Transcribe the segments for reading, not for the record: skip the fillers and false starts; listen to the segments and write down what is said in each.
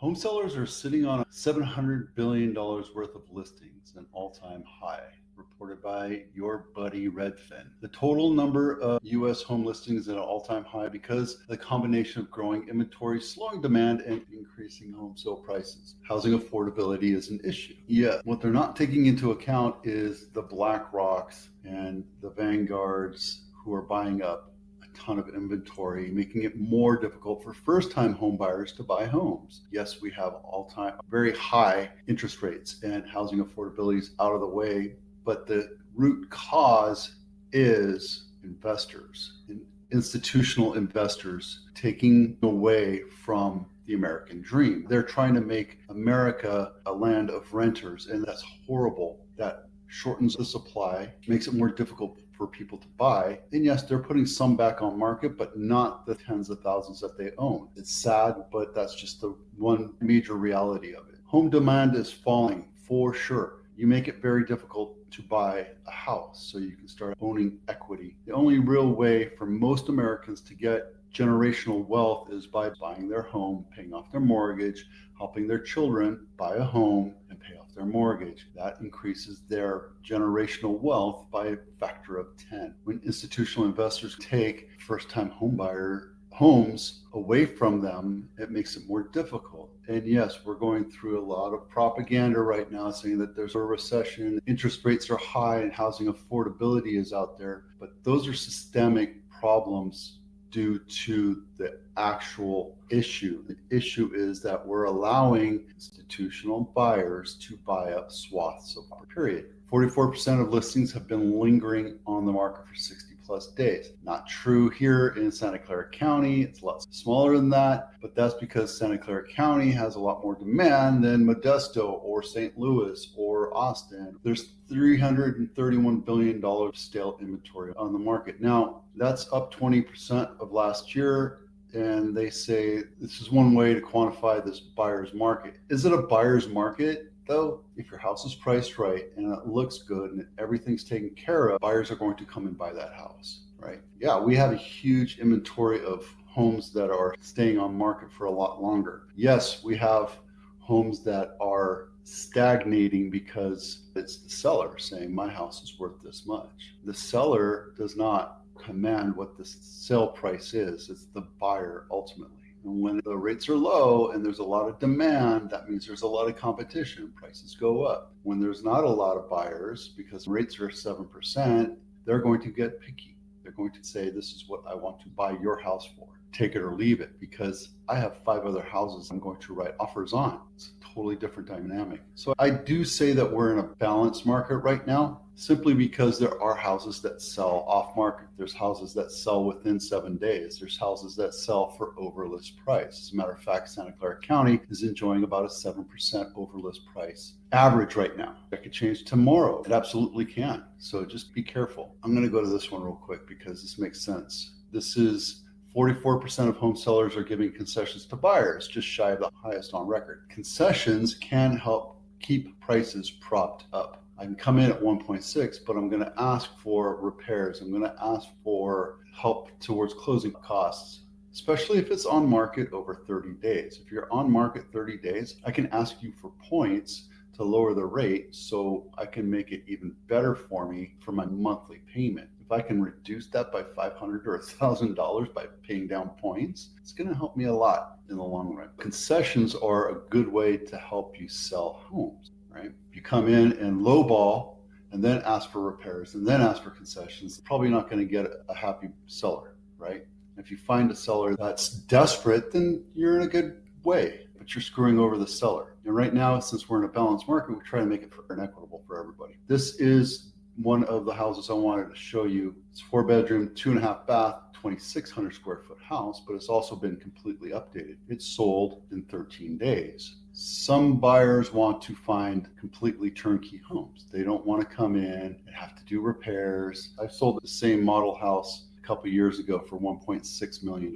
Home sellers are sitting on $700 billion worth of listings, an all-time high, reported by your buddy Redfin. The total number of U.S. home listings is at an all-time high because of the combination of growing inventory, slowing demand, and increasing home sale prices. Housing affordability is an issue. Yet, what they're not taking into account is the BlackRocks and the Vanguards who are buying up ton of inventory, making it more difficult for first-time home buyers to buy homes. Yes, we have all-time very high interest rates and housing affordability is out of the way, but the root cause is investors, institutional investors taking away from the American dream. They're trying to make America a land of renters, and that's horrible. That shortens the supply, makes it more difficult for people to buy. And yes, they're putting some back on market, but not the tens of thousands that they own. It's sad, but that's just the one major reality of it. Home demand is falling for sure. You make it very difficult to buy a house so you can start owning equity. The only real way for most Americans to get generational wealth is by buying their home, paying off their mortgage, helping their children buy a home and pay off their mortgage. That increases their generational wealth by a factor of 10. When institutional investors take first-time homebuyer homes away from them, it makes it more difficult. And yes, we're going through a lot of propaganda right now saying that there's a recession, interest rates are high, and housing affordability is out there. But those are systemic problems due to the actual issue. The issue is that we're allowing institutional buyers to buy up swaths of our period. 44% of listings have been lingering on the market for 60 plus days. Not true here in Santa Clara County. It's a lot smaller than that, but that's because Santa Clara County has a lot more demand than Modesto or St. Louis or Austin. There's $331 billion of stale inventory on the market. Now, that's up 20% of last year. And they say this is one way to quantify this buyer's market. Is it a buyer's market? Though, if your house is priced right and it looks good and everything's taken care of, buyers are going to come and buy that house, right? Yeah, we have a huge inventory of homes that are staying on market for a lot longer. Yes, we have homes that are stagnating because it's the seller saying my house is worth this much. The seller does not command what the sale price is. It's the buyer ultimately. And when the rates are low and there's a lot of demand, that means there's a lot of competition. Prices go up. When there's not a lot of buyers, because rates are 7%, they're going to get picky. They're going to say, this is what I want to buy your house for. Take it or leave it, because I have 5 other houses I'm going to write offers on. It's a totally different dynamic. So I do say that we're in a balanced market right now, simply because there are houses that sell off market. There's houses that sell within 7 days. There's houses that sell for over list price. As a matter of fact, Santa Clara County is enjoying about a 7% over list price average right now. That could change tomorrow. It absolutely can. So just be careful. I'm going to go to this one real quick because this makes sense. This is 44% of home sellers are giving concessions to buyers, just shy of the highest on record. Concessions can help keep prices propped up. I can come in at 1.6, but I'm going to ask for repairs. I'm going to ask for help towards closing costs, especially if it's on market over 30 days. If you're on market 30 days, I can ask you for points to lower the rate so I can make it even better for me for my monthly payment. If I can reduce that by $500 or $1,000 by paying down points, it's going to help me a lot in the long run. Concessions are a good way to help you sell homes, right? If you come in and lowball and then ask for repairs and then ask for concessions, probably not going to get a happy seller, right? If you find a seller that's desperate, then you're in a good way, but you're screwing over the seller. And right now, since we're in a balanced market, we try to make it fair and equitable for everybody. This is one of the houses I wanted to show you. It's 4-bedroom, 2.5 bath, 2,600 square foot house, but it's also been completely updated. It's sold in 13 days. Some buyers want to find completely turnkey homes. They don't want to come in and have to do repairs. I've sold the same model house a couple years ago for $1.6 million.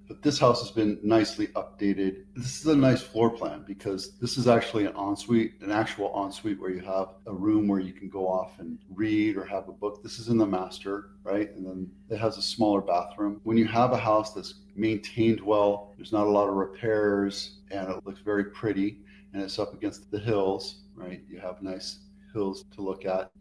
But this house has been nicely updated. This is a nice floor plan because this is actually an ensuite, an actual ensuite where you have a room where you can go off and read or have a book. This is in the master, right? And then it has a smaller bathroom. When you have a house that's maintained well, there's not a lot of repairs, and it looks very pretty, and it's up against the hills, right? You have nice hills to look at.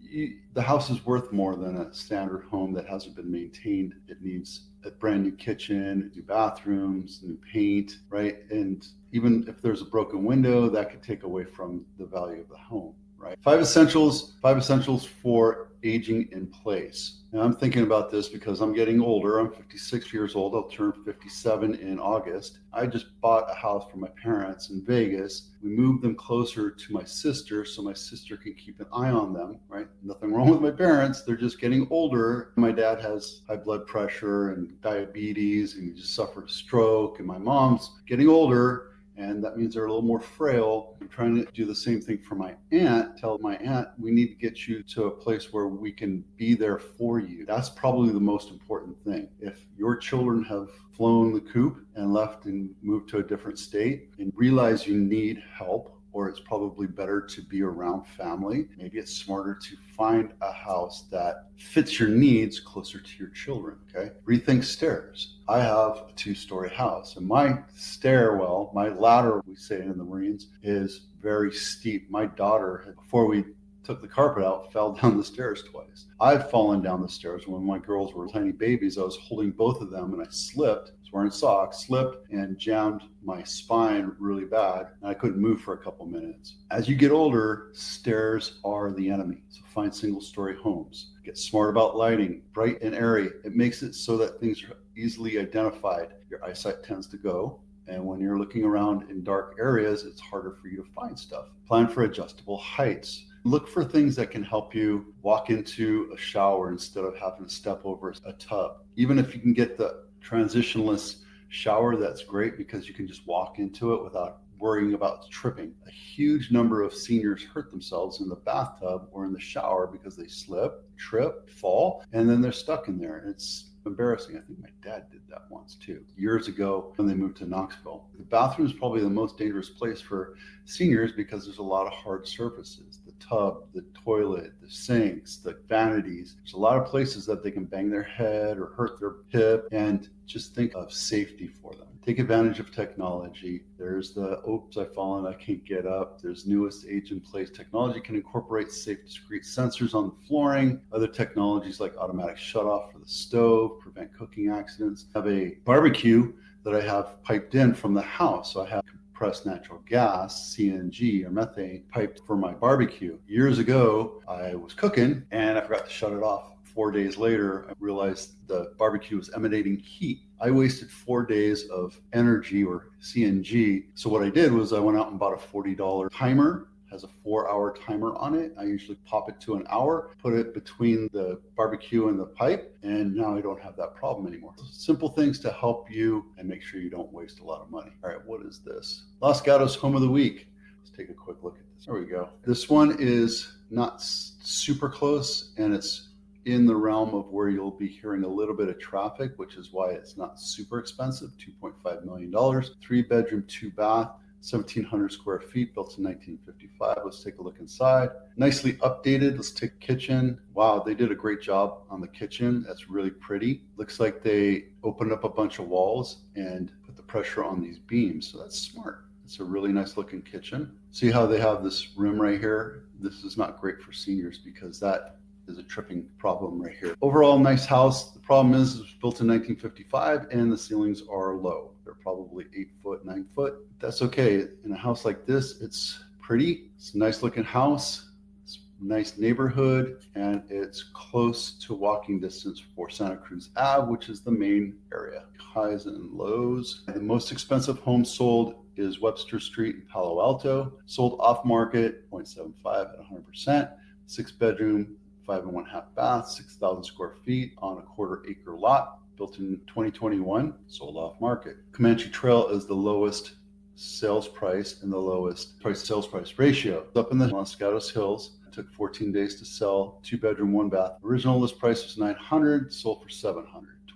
The house is worth more than a standard home that hasn't been maintained. It needs a brand new kitchen, new bathrooms, new paint, right? And even if there's a broken window, that could take away from the value of the home, right? Five essentials for aging in place. And I'm thinking about this because I'm getting older. I'm 56 years old. I'll turn 57 in August. I just bought a house for my parents in Vegas. We moved them closer to my sister so my sister can keep an eye on them, right? Nothing wrong with my parents. They're just getting older. My dad has high blood pressure and diabetes, and he just suffered a stroke. And my mom's getting older, and that means they're a little more frail. I'm trying to do the same thing for my aunt. Tell my aunt, we need to get you to a place where we can be there for you. That's probably the most important thing. If your children have flown the coop and left and moved to a different state and realize you need help, or it's probably better to be around family, maybe it's smarter to find a house that fits your needs closer to your children, okay? Rethink stairs. I have a 2-story house, and my stairwell, my ladder, we say in the Marines, is very steep. My daughter, before we took the carpet out, fell down the stairs twice. I've fallen down the stairs when my girls were tiny babies. I was holding both of them and I slipped. I was wearing socks, slipped and jammed my spine really bad, and I couldn't move for a couple minutes. As you get older, stairs are the enemy. So find single-story homes. Get smart about lighting, bright and airy. It makes it so that things are easily identified. Your eyesight tends to go, and when you're looking around in dark areas, it's harder for you to find stuff. Plan for adjustable heights. Look for things that can help you walk into a shower instead of having to step over a tub. Even if you can get the transitionless shower, that's great because you can just walk into it without worrying about tripping. A huge number of seniors hurt themselves in the bathtub or in the shower because they slip, trip, fall, and then they're stuck in there. It's embarrassing. I think my dad did that once too, years ago when they moved to Knoxville. The bathroom is probably the most dangerous place for seniors because there's a lot of hard surfaces. The tub, the toilet, the sinks, the vanities. There's a lot of places that they can bang their head or hurt their hip, and just think of safety for them. Take advantage of technology. There's the, oops, I've fallen, I can't get up. There's newest age-in-place technology can incorporate safe, discrete sensors on the flooring. Other technologies like automatic shutoff for the stove, prevent cooking accidents. I have a barbecue that I have piped in from the house. So I have compressed natural gas, CNG or methane, piped for my barbecue. Years ago, I was cooking and I forgot to shut it off. 4 days later, I realized the barbecue was emanating heat. I wasted 4 days of energy or CNG. So what I did was I went out and bought a $40 timer. Has a 4-hour timer on it. I usually pop it to an hour, put it between the barbecue and the pipe, and now I don't have that problem anymore. Simple things to help you and make sure you don't waste a lot of money. All right, what is this? Los Gatos Home of the Week. Let's take a quick look at this. There we go. This one is not super close, and it's in the realm of where you'll be hearing a little bit of traffic, which is why it's not super expensive. $2.5 million, 3-bedroom, 2-bath, 1,700 square feet, built in 1955. Let's take a look inside. Nicely updated. Let's take the kitchen. Wow, they did a great job on the kitchen. That's really pretty. Looks like they opened up a bunch of walls and put the pressure on these beams. So that's smart. It's a really nice looking kitchen. See how they have this rim right here? This is not great for seniors because that is a tripping problem right here. Overall, nice house. The problem is it was built in 1955 and the ceilings are low. They're probably 8 foot, 9 foot. That's okay. In a house like this, it's pretty. It's a nice looking house. It's a nice neighborhood, and it's close to walking distance for Santa Cruz Ave, which is the main area. Highs and lows. The most expensive home sold is Webster Street in Palo Alto. Sold off market, 0.75 at 100%. 6-bedroom, 5.5 bath, 6,000 square feet on a 1/4 acre lot, built in 2021, sold off market. Comanche Trail is the lowest sales price and the lowest price sales price ratio. Up in the Los Gatos Hills, it took 14 days to sell, 2-bedroom, 1-bath. Original list price was $900, sold for $700.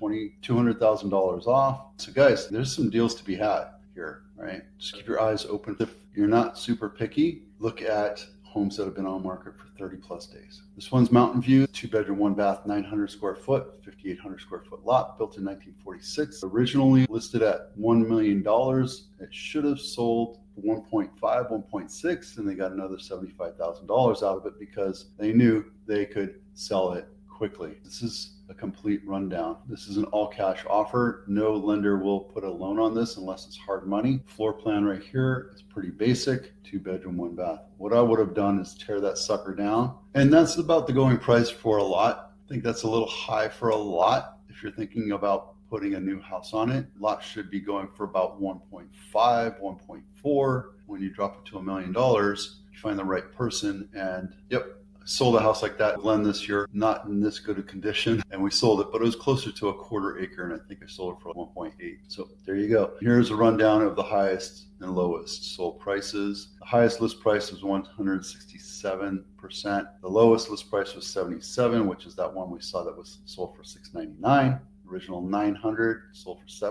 $200,000 off. So guys, there's some deals to be had here, right? Just keep your eyes open. If you're not super picky, look at homes that have been on market for 30 plus days. This one's Mountain View, 2-bedroom, 1-bath, 900 square foot, 5,800 square foot lot, built in 1946. Originally listed at $1 million. It should have sold for 1.5, 1.6, and they got another $75,000 out of it because they knew they could sell it quickly. This is a complete rundown. This is an all cash offer. No lender will put a loan on this unless it's hard money. Floor plan right here is pretty basic, 2-bedroom, 1-bath. What I would have done is tear that sucker down. And that's about the going price for a lot. I think that's a little high for a lot. If you're thinking about putting a new house on it, lot should be going for about 1.5, 1.4. When you drop it to $1 million, you find the right person, and yep, sold a house like that, Glen, this year, not in this good a condition, and we sold it, but it was closer to a 1/4 acre, and I think I sold it for 1.8. So there you go. Here's a rundown of the highest and lowest sold prices. The highest list price was 167%. The lowest list price was 77, which is that one we saw that was sold for $699. Original 900 sold for $7.